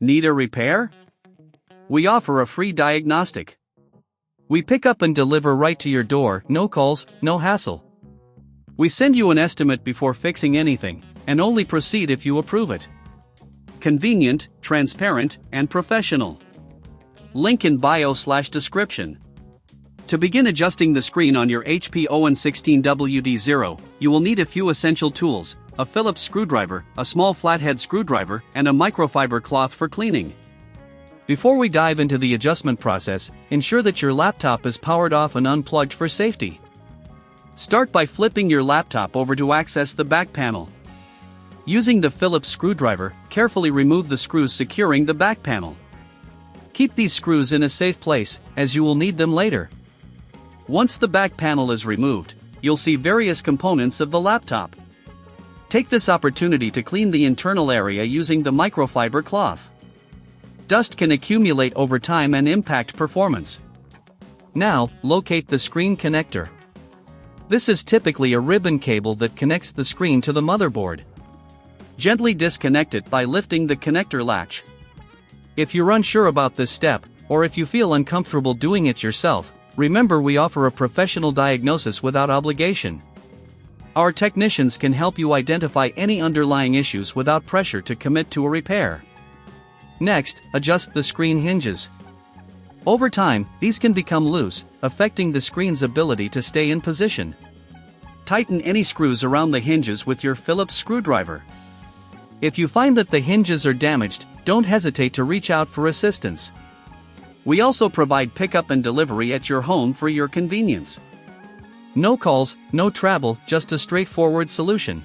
Need a repair? We offer a free diagnostic. We pick up and deliver right to your door, no calls, no hassle. We send you an estimate before fixing anything, and only proceed if you approve it. Convenient, transparent, and professional. Link in bio/description. To begin adjusting the screen on your HP Owen 16WD0, you will need a few essential tools: a Phillips screwdriver, a small flathead screwdriver, and a microfiber cloth for cleaning. Before we dive into the adjustment process, ensure that your laptop is powered off and unplugged for safety. Start by flipping your laptop over to access the back panel. Using the Phillips screwdriver, carefully remove the screws securing the back panel. Keep these screws in a safe place, as you will need them later. Once the back panel is removed, you'll see various components of the laptop. Take this opportunity to clean the internal area using the microfiber cloth. Dust can accumulate over time and impact performance. Now, locate the screen connector. This is typically a ribbon cable that connects the screen to the motherboard. Gently disconnect it by lifting the connector latch. If you're unsure about this step, or if you feel uncomfortable doing it yourself, remember we offer a professional diagnosis without obligation. Our technicians can help you identify any underlying issues without pressure to commit to a repair. Next, adjust the screen hinges. Over time, these can become loose, affecting the screen's ability to stay in position. Tighten any screws around the hinges with your Phillips screwdriver. If you find that the hinges are damaged, don't hesitate to reach out for assistance. We also provide pickup and delivery at your home for your convenience. No calls, no travel, just a straightforward solution.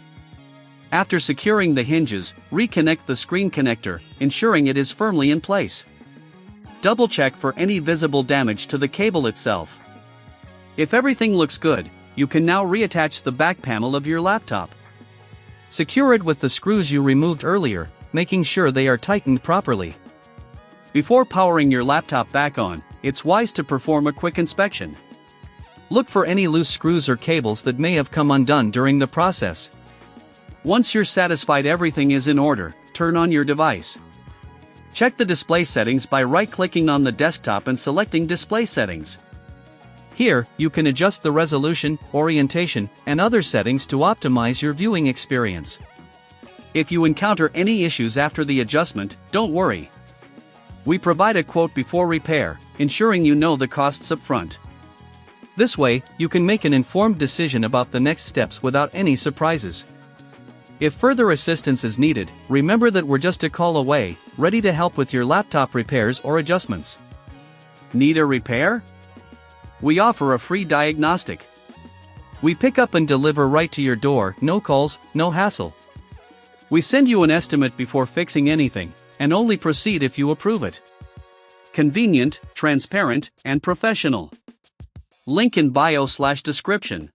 After securing the hinges, reconnect the screen connector, ensuring it is firmly in place. Double-check for any visible damage to the cable itself. If everything looks good, you can now reattach the back panel of your laptop. Secure it with the screws you removed earlier, making sure they are tightened properly. Before powering your laptop back on, it's wise to perform a quick inspection. Look for any loose screws or cables that may have come undone during the process. Once you're satisfied everything is in order, turn on your device. Check the display settings by right-clicking on the desktop and selecting Display Settings. Here, you can adjust the resolution, orientation, and other settings to optimize your viewing experience. If you encounter any issues after the adjustment, don't worry. We provide a quote before repair, ensuring you know the costs up front. This way, you can make an informed decision about the next steps without any surprises. If further assistance is needed, remember that we're just a call away, ready to help with your laptop repairs or adjustments. Need a repair? We offer a free diagnostic. We pick up and deliver right to your door, no calls, no hassle. We send you an estimate before fixing anything, and only proceed if you approve it. Convenient, transparent, and professional. Link in bio/description.